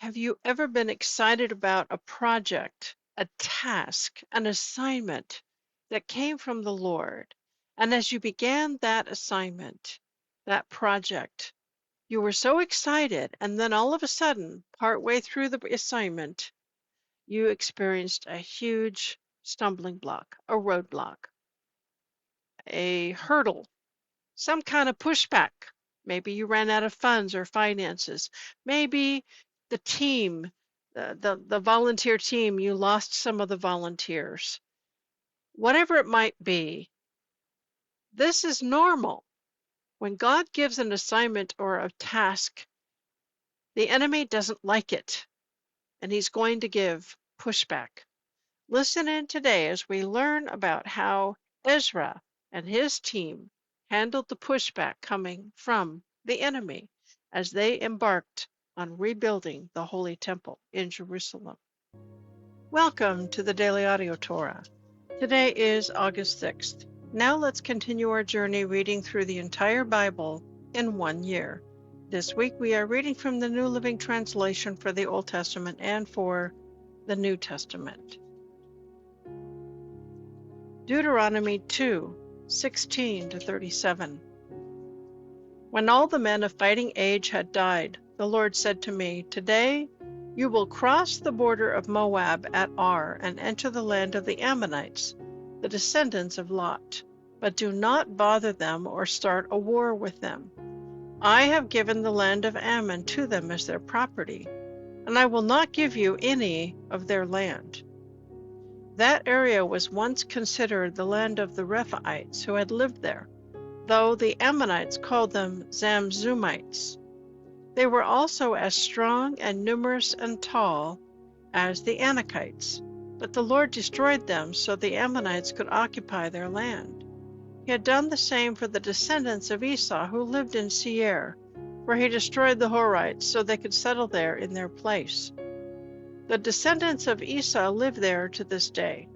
Have you ever been excited about a project, a task, an assignment that came from the Lord? And as you began that assignment, that project, you were so excited, and then all of a sudden, partway through the assignment, you experienced a huge stumbling block, a roadblock, a hurdle, some kind of pushback. Maybe you ran out of funds or finances. Maybe the team, the volunteer team, you lost some of the volunteers. Whatever it might be, this is normal. When God gives an assignment or a task, the enemy doesn't like it, and he's going to give pushback. Listen in today as we learn about how Ezra and his team handled the pushback coming from the enemy as they embarked on rebuilding the Holy Temple in Jerusalem. Welcome to the Daily Audio Torah. Today is August 6th. Now let's continue our journey reading through the entire Bible in 1 year. This week we are reading from the New Living Translation for the Old Testament and for the New Testament. Deuteronomy 2:16-37. When all the men of fighting age had died, the Lord said to me, "Today you will cross the border of Moab at Ar and enter the land of the Ammonites, the descendants of Lot. But do not bother them or start a war with them. I have given the land of Ammon to them as their property, and I will not give you any of their land." That area was once considered the land of the Rephaites who had lived there, though the Ammonites called them Zamzummites. They were also as strong and numerous and tall as the Anakites, but the Lord destroyed them so the Ammonites could occupy their land. He had done the same for the descendants of Esau who lived in Seir, where he destroyed the Horites so they could settle there in their place. The descendants of Esau live there to this day.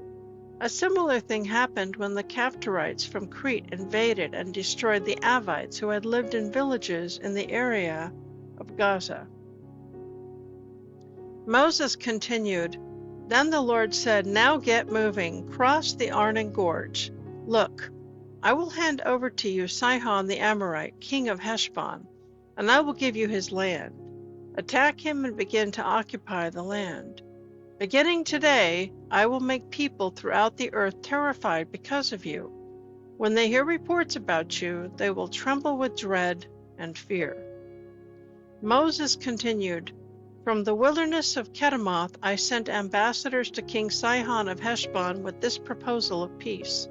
A similar thing happened when the Caphtorites from Crete invaded and destroyed the Avites who had lived in villages in the area of Gaza. Moses continued, "Then the Lord said, 'Now get moving, cross the Arnon Gorge. Look, I will hand over to you Sihon the Amorite, king of Heshbon, and I will give you his land. Attack him and begin to occupy the land. Beginning today, I will make people throughout the earth terrified because of you. When they hear reports about you, they will tremble with dread and fear.'" Moses continued, "From the wilderness of Kedemoth I sent ambassadors to King Sihon of Heshbon with this proposal of peace.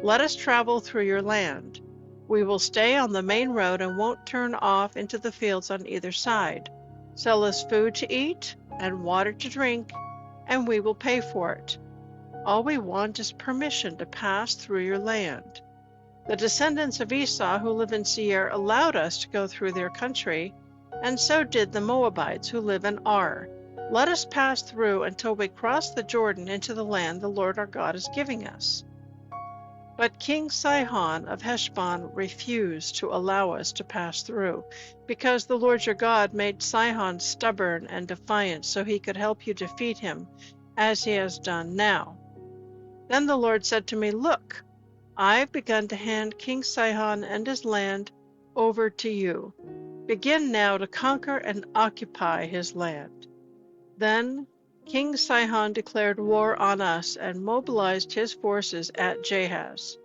'Let us travel through your land. We will stay on the main road and won't turn off into the fields on either side. Sell us food to eat and water to drink, and we will pay for it. All we want is permission to pass through your land.' The descendants of Esau who live in Seir allowed us to go through their country, and so did the Moabites who live in Ar. Let us pass through until we cross the Jordan into the land the Lord our God is giving us." But King Sihon of Heshbon refused to allow us to pass through, because the Lord your God made Sihon stubborn and defiant so he could help you defeat him, as he has done now. Then the Lord said to me, "Look, I've begun to hand King Sihon and his land over to you. Begin now to conquer and occupy his land." Then King Sihon declared war on us and mobilized his forces at Jahaz.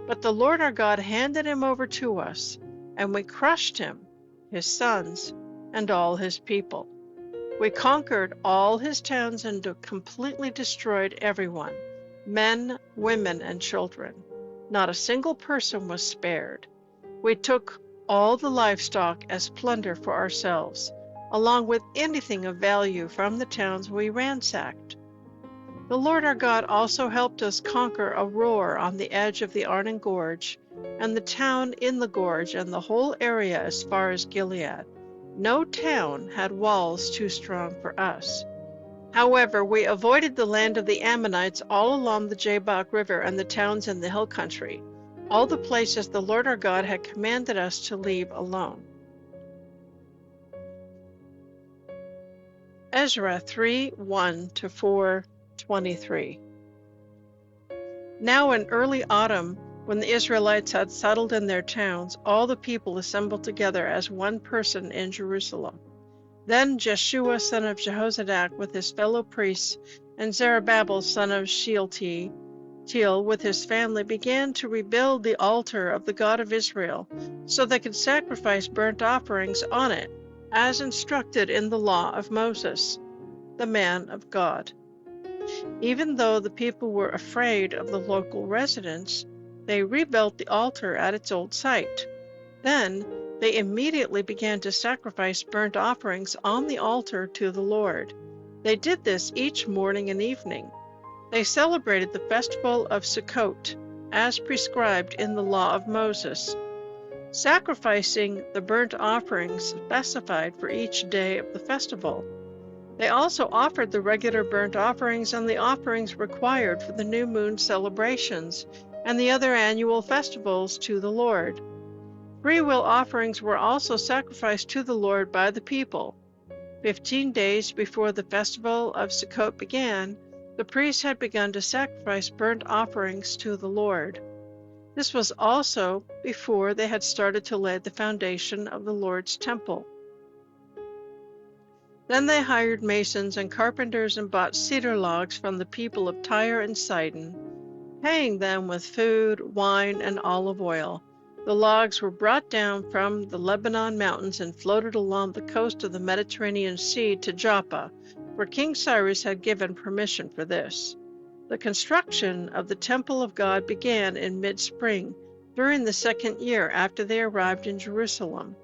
But the Lord our God handed him over to us, and we crushed him, his sons, and all his people. We conquered all his towns and completely destroyed everyone, men, women, and children. Not a single person was spared. We took all the livestock as plunder for ourselves, along with anything of value from the towns we ransacked. The Lord our God also helped us conquer Aroer on the edge of the Arnon Gorge, and the town in the gorge, and the whole area as far as Gilead. No town had walls too strong for us. However, we avoided the land of the Ammonites all along the Jabbok River and the towns in the hill country, all the places the Lord our God had commanded us to leave alone. Ezra 3:1-4:23. Now in early autumn, when the Israelites had settled in their towns, all the people assembled together as one person in Jerusalem. Then Jeshua son of Jehozadak with his fellow priests, and Zerubbabel son of Shealtiel with his family began to rebuild the altar of the God of Israel, so they could sacrifice burnt offerings on it, as instructed in the law of Moses, the man of God. Even though the people were afraid of the local residents, they rebuilt the altar at its old site. Then they immediately began to sacrifice burnt offerings on the altar to the Lord. They did this each morning and evening. They celebrated the festival of Sukkot, as prescribed in the law of Moses, sacrificing the burnt offerings specified for each day of the festival. They also offered the regular burnt offerings and the offerings required for the new moon celebrations and the other annual festivals to the Lord. Freewill offerings were also sacrificed to the Lord by the people. 15 days before the festival of Sukkot began, the priests had begun to sacrifice burnt offerings to the Lord. This was also before they had started to lay the foundation of the Lord's temple. Then they hired masons and carpenters and bought cedar logs from the people of Tyre and Sidon, paying them with food, wine, and olive oil. The logs were brought down from the Lebanon mountains and floated along the coast of the Mediterranean Sea to Joppa, where King Cyrus had given permission for this. The construction of the temple of God began in mid-spring, during the second year after they arrived in Jerusalem.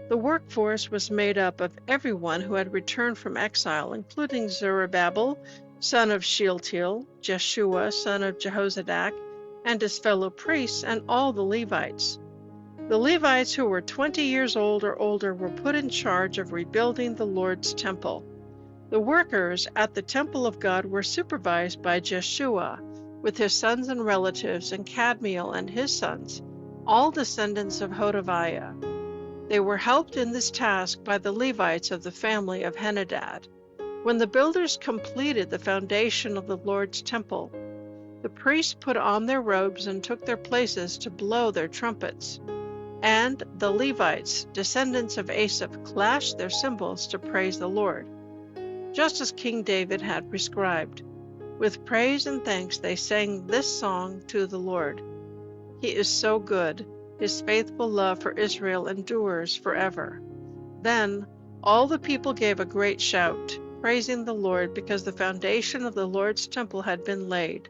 The workforce was made up of everyone who had returned from exile, including Zerubbabel, son of Shealtiel, Jeshua, son of Jehozadak, and his fellow priests, and all the Levites. The Levites who were 20 years old or older were put in charge of rebuilding the Lord's temple. The workers at the temple of God were supervised by Jeshua, with his sons and relatives, and Kadmiel and his sons, all descendants of Hodaviah. They were helped in this task by the Levites of the family of Henadad. When the builders completed the foundation of the Lord's temple, the priests put on their robes and took their places to blow their trumpets. And the Levites, descendants of Asaph, clashed their cymbals to praise the Lord, just as King David had prescribed. With praise and thanks they sang this song to the Lord. He is so good. His faithful love for Israel endures forever. Then all the people gave a great shout, praising the Lord, because the foundation of the Lord's temple had been laid.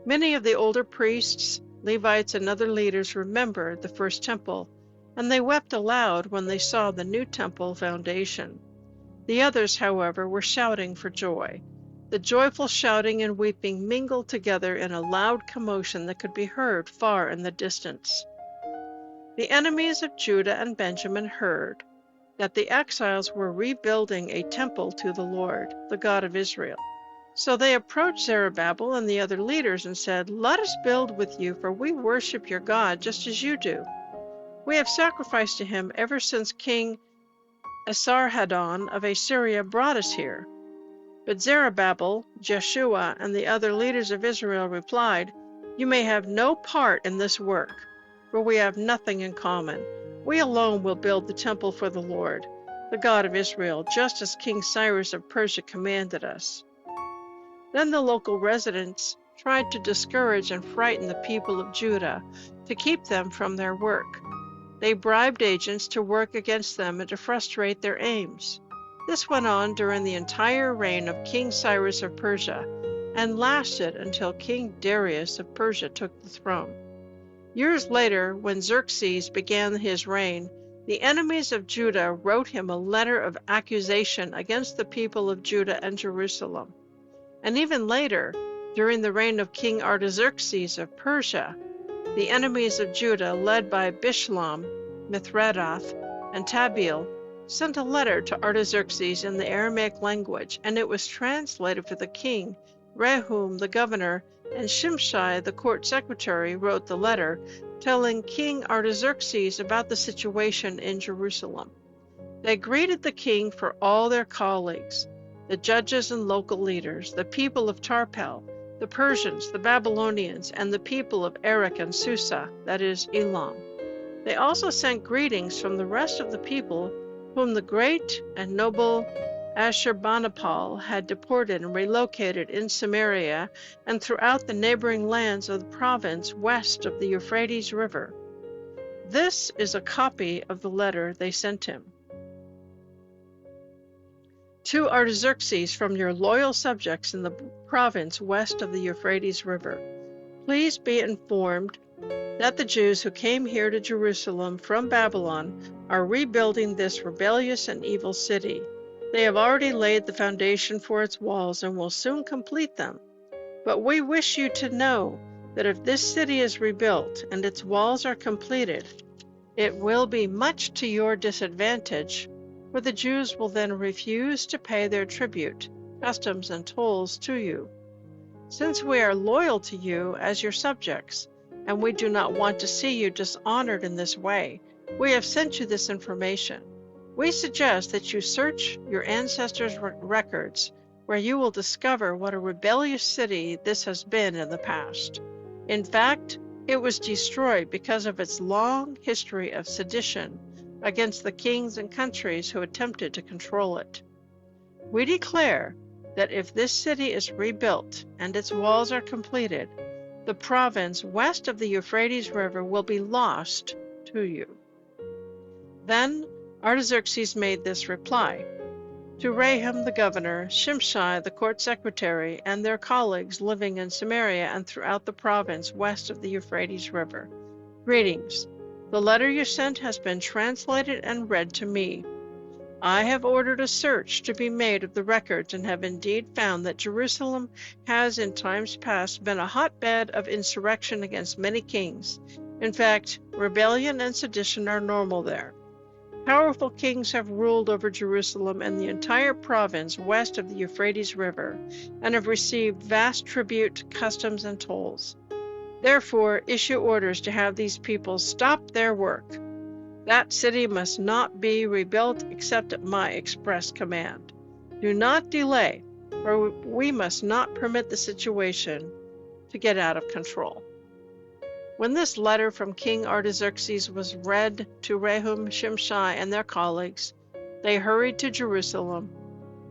Many of the older priests, Levites, and other leaders remembered the first temple, and they wept aloud when they saw the new temple foundation. The others, however, were shouting for joy. The joyful shouting and weeping mingled together in a loud commotion that could be heard far in the distance. The enemies of Judah and Benjamin heard that the exiles were rebuilding a temple to the Lord, the God of Israel. So they approached Zerubbabel and the other leaders and said, "Let us build with you, for we worship your God just as you do. We have sacrificed to him ever since King Esarhaddon of Assyria brought us here." But Zerubbabel, Jeshua, and the other leaders of Israel replied, "You may have no part in this work, for we have nothing in common. We alone will build the temple for the Lord, the God of Israel, just as King Cyrus of Persia commanded us." Then the local residents tried to discourage and frighten the people of Judah to keep them from their work. They bribed agents to work against them and to frustrate their aims. This went on during the entire reign of King Cyrus of Persia and lasted until King Darius of Persia took the throne. Years later, when Xerxes began his reign, the enemies of Judah wrote him a letter of accusation against the people of Judah and Jerusalem. And even later, during the reign of King Artaxerxes of Persia, the enemies of Judah, led by Bishlam, Mithredath, and Tabeel, sent a letter to Artaxerxes in the Aramaic language, and it was translated for the king. Rehum, the governor, and Shimshai, the court secretary, wrote the letter, telling King Artaxerxes about the situation in Jerusalem. They greeted the king for all their colleagues. the judges and local leaders, the people of Tarpel, the Persians, the Babylonians, and the people of Erech and Susa, that is, Elam. They also sent greetings from the rest of the people whom the great and noble Ashurbanipal had deported and relocated in Samaria and throughout the neighboring lands of the province west of the Euphrates River. This is a copy of the letter they sent him. To Artaxerxes from your loyal subjects in the province west of the Euphrates River. Please be informed that the Jews who came here to Jerusalem from Babylon are rebuilding this rebellious and evil city. They have already laid the foundation for its walls and will soon complete them. But we wish you to know that if this city is rebuilt and its walls are completed, it will be much to your disadvantage, for the Jews will then refuse to pay their tribute, customs, and tolls to you. Since we are loyal to you as your subjects, and we do not want to see you dishonored in this way, we have sent you this information. We suggest that you search your ancestors' records, where you will discover what a rebellious city this has been in the past. In fact, it was destroyed because of its long history of sedition against the kings and countries who attempted to control it. We declare that if this city is rebuilt and its walls are completed, the province west of the Euphrates River will be lost to you. Then Artaxerxes made this reply. To Rahum the governor, Shimshai the court secretary, and their colleagues living in Samaria and throughout the province west of the Euphrates River. Greetings. The letter you sent has been translated and read to me. I have ordered a search to be made of the records and have indeed found that Jerusalem has in times past been a hotbed of insurrection against many kings. In fact, rebellion and sedition are normal there. Powerful kings have ruled over Jerusalem and the entire province west of the Euphrates River, and have received vast tribute, customs, and tolls. Therefore, issue orders to have these people stop their work. That city must not be rebuilt except at my express command. Do not delay, for we must not permit the situation to get out of control. When this letter from King Artaxerxes was read to Rahum, Shimshai, and their colleagues, they hurried to Jerusalem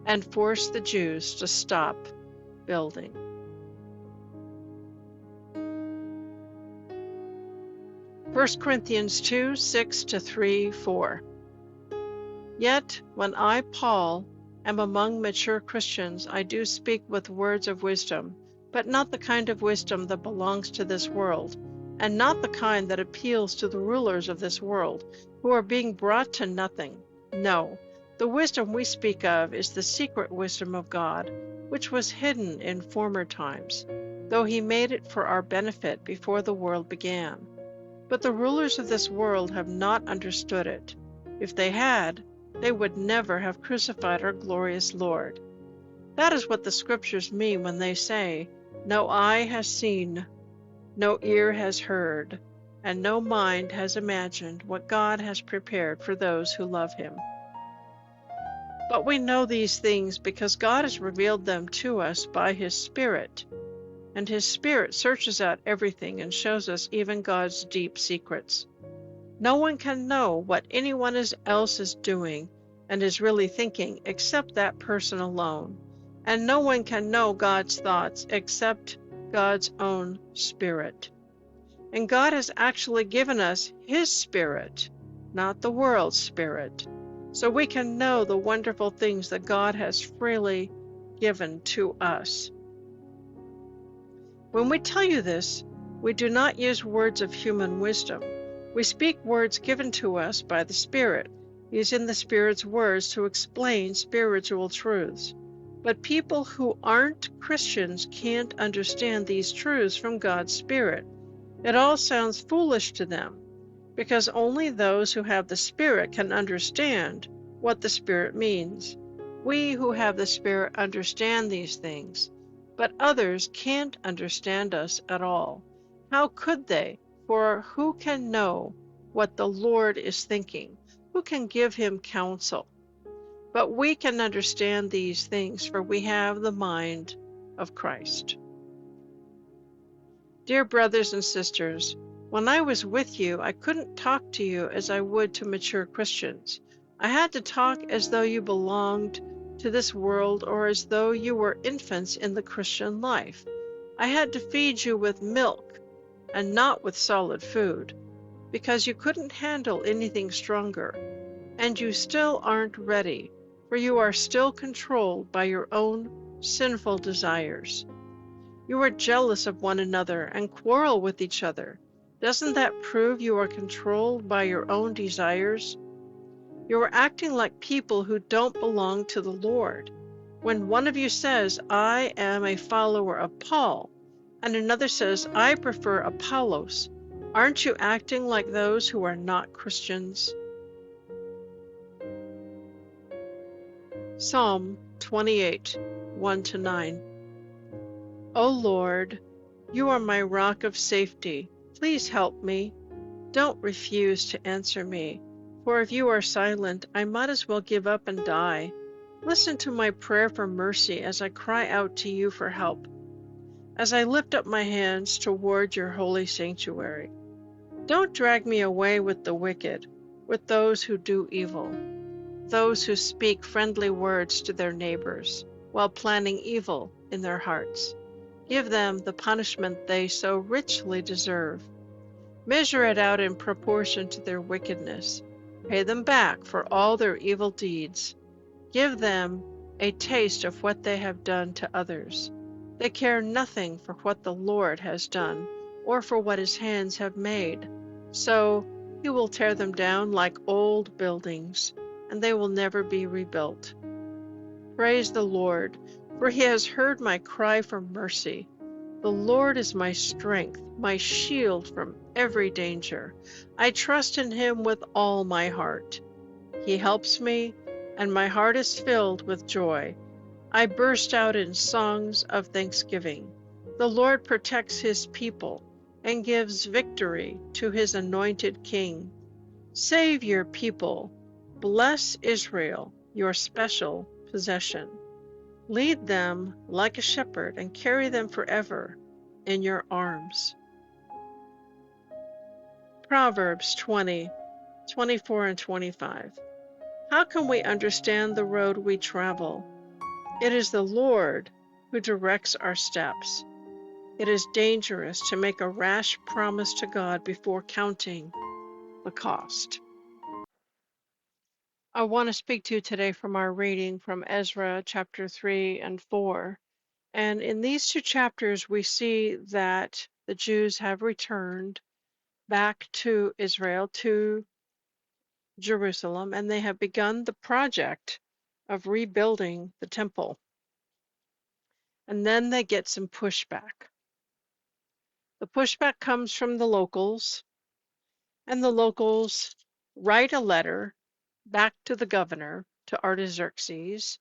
and forced the Jews to stop building. 1 Corinthians 2, 6-3-4. Yet when I, Paul, am among mature Christians, I do speak with words of wisdom, but not the kind of wisdom that belongs to this world, and not the kind that appeals to the rulers of this world, who are being brought to nothing. No, the wisdom we speak of is the secret wisdom of God, which was hidden in former times, though he made it for our benefit before the world began. But the rulers of this world have not understood it. If they had, they would never have crucified our glorious Lord. That is what the scriptures mean when they say, no eye has seen, no ear has heard, and no mind has imagined what God has prepared for those who love him. But we know these things because God has revealed them to us by his Spirit. And his Spirit searches out everything and shows us even God's deep secrets. No one can know what anyone else is doing and is really thinking except that person alone. And no one can know God's thoughts except God's own Spirit. And God has actually given us his Spirit, not the world's spirit, so we can know the wonderful things that God has freely given to us. When we tell you this, we do not use words of human wisdom. We speak words given to us by the Spirit, using the Spirit's words to explain spiritual truths. But people who aren't Christians can't understand these truths from God's Spirit. It all sounds foolish to them, because only those who have the Spirit can understand what the Spirit means. We who have the Spirit understand these things, but others can't understand us at all. How could they? For who can know what the Lord is thinking? Who can give him counsel? But we can understand these things, for we have the mind of Christ. Dear brothers and sisters, when I was with you, I couldn't talk to you as I would to mature Christians. I had to talk as though you belonged to this world or as though you were infants in the Christian life. I had to feed you with milk and not with solid food, because you couldn't handle anything stronger, and you still aren't ready, for you are still controlled by your own sinful desires. You are jealous of one another and quarrel with each other. Doesn't that prove you are controlled by your own desires? You are acting like people who don't belong to the Lord. When one of you says, I am a follower of Paul, and another says, I prefer Apollos, aren't you acting like those who are not Christians? Psalm 28, 1-9. O Lord, you are my rock of safety. Please help me. Don't refuse to answer me, for if you are silent, I might as well give up and die. Listen to my prayer for mercy as I cry out to you for help, as I lift up my hands toward your holy sanctuary. Don't drag me away with the wicked, with those who do evil, those who speak friendly words to their neighbors, while planning evil in their hearts. Give them the punishment they so richly deserve. Measure it out in proportion to their wickedness. Pay them back for all their evil deeds. Give them a taste of what they have done to others. They care nothing for what the Lord has done, or for what his hands have made. So he will tear them down like old buildings, and they will never be rebuilt. Praise the Lord, for he has heard my cry for mercy. The Lord is my strength, my shield from every danger. I trust in him with all my heart. He helps me, and my heart is filled with joy. I burst out in songs of thanksgiving. The Lord protects his people and gives victory to his anointed king. Save your people. Bless Israel, your special possession. Lead them like a shepherd and carry them forever in your arms. Proverbs 20, 24 and 25. How can we understand the road we travel? It is the Lord who directs our steps. It is dangerous to make a rash promise to God before counting the cost. I want to speak to you today from our reading from Ezra chapter 3 and 4. And in these two chapters, we see that the Jews have returned back to Israel, to Jerusalem, and they have begun the project of rebuilding the temple. And then they get some pushback. The pushback comes from the locals, and the locals write a letter back to the governor, to Artaxerxes,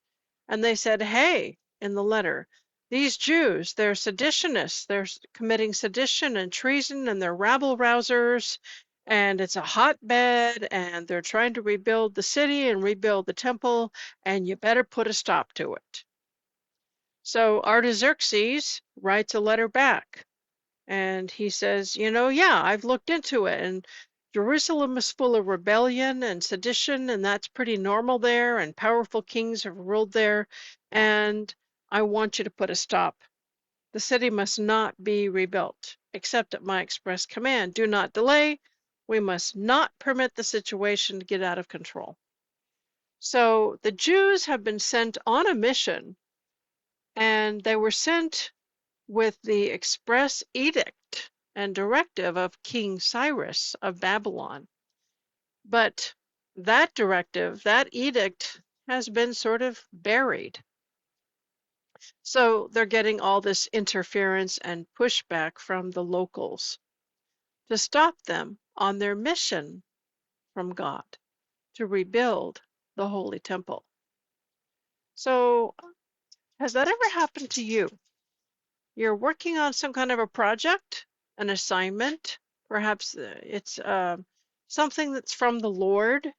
and they said, hey, in the letter, these Jews, they're seditionists, they're committing sedition and treason, and they're rabble-rousers, and it's a hotbed, and they're trying to rebuild the city and rebuild the temple, and you better put a stop to it. So Artaxerxes writes a letter back, and he says, yeah, I've looked into it, and Jerusalem is full of rebellion and sedition, and that's pretty normal there, and powerful kings have ruled there, and I want you to put a stop. The city must not be rebuilt, except at my express command. Do not delay. We must not permit the situation to get out of control. So the Jews have been sent on a mission, and they were sent with the express edict and directive of King Cyrus of Babylon. But that directive, that edict, has been sort of buried. So they're getting all this interference and pushback from the locals to stop them on their mission from God to rebuild the Holy Temple. So has that ever happened to you? You're working on some kind of a project, an assignment, perhaps it's something that's from the Lord,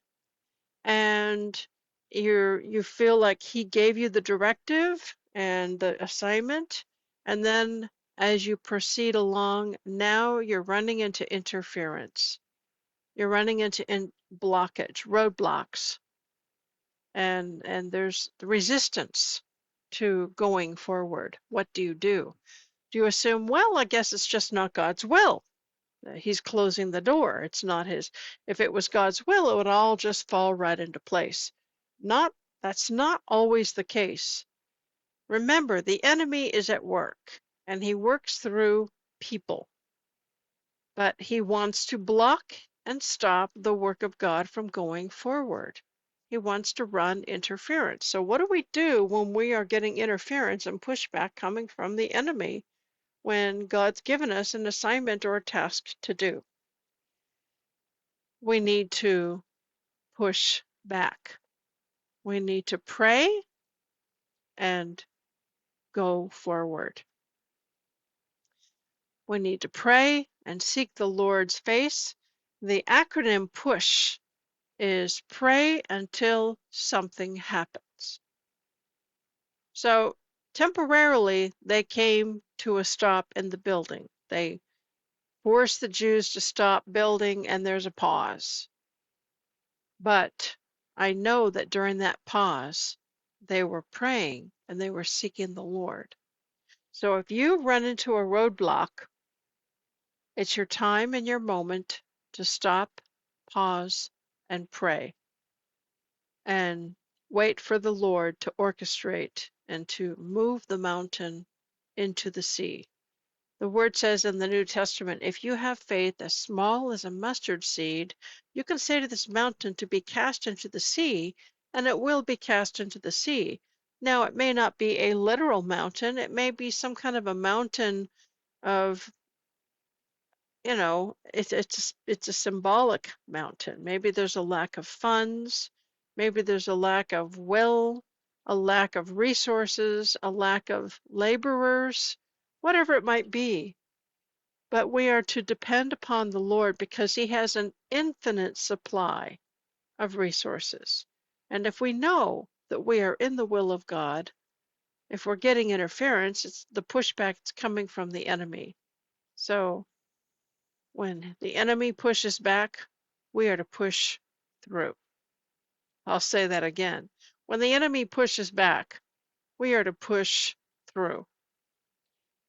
and You feel like he gave you the directive and the assignment, and then as you proceed along, now you're running into interference. You're running into blockage, roadblocks, and there's the resistance to going forward. What do? Do you assume, well, I guess it's just not God's will? He's closing the door. It's not his. If it was God's will, it would all just fall right into place. That's not always the case. Remember, the enemy is at work, and he works through people. But he wants to block and stop the work of God from going forward. He wants to run interference. So what do we do when we are getting interference and pushback coming from the enemy when God's given us an assignment or a task to do? We need to push back. We need to pray and go forward. We need to pray and seek the Lord's face. The acronym PUSH is pray until something happens. So temporarily, they came to a stop in the building. They forced the Jews to stop building, and there's a pause. But I know that during that pause, they were praying and they were seeking the Lord. So if you run into a roadblock, it's your time and your moment to stop, pause, and pray, and wait for the Lord to orchestrate and to move the mountain into the sea. The word says in the New Testament, if you have faith as small as a mustard seed, you can say to this mountain to be cast into the sea, and it will be cast into the sea. Now, it may not be a literal mountain. It may be some kind of a mountain of, it's a symbolic mountain. Maybe there's a lack of funds. Maybe there's a lack of will, a lack of resources, a lack of laborers, whatever it might be. But we are to depend upon the Lord because he has an infinite supply of resources. And if we know that we are in the will of God, if we're getting interference, it's the pushback that's coming from the enemy. So when the enemy pushes back, we are to push through. I'll say that again. When the enemy pushes back, we are to push through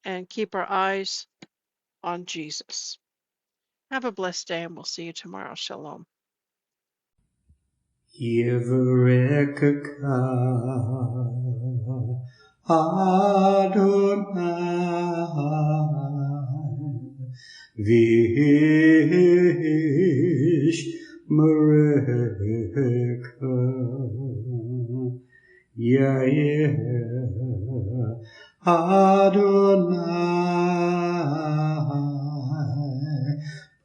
and keep our eyes on Jesus. Have a blessed day, and we'll see you tomorrow. Shalom. Yivreka Adonai Vish Mereka Yair Adonai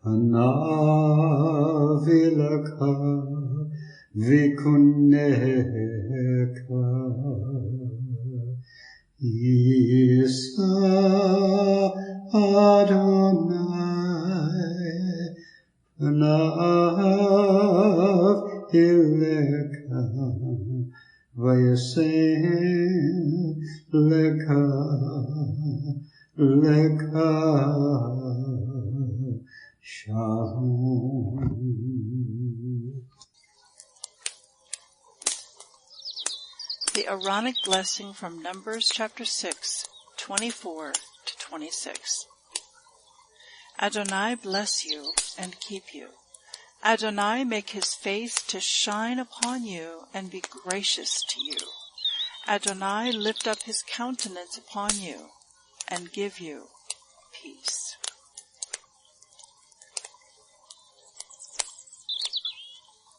Panav Ilaka Vikuneka Isa Adonai Panav Ileka Vayasen Leka Leka Shalom. The Aaronic blessing from Numbers chapter 6, 24 to 26. Adonai bless you and keep you. Adonai make his face to shine upon you and be gracious to you. Adonai lift up his countenance upon you and give you peace.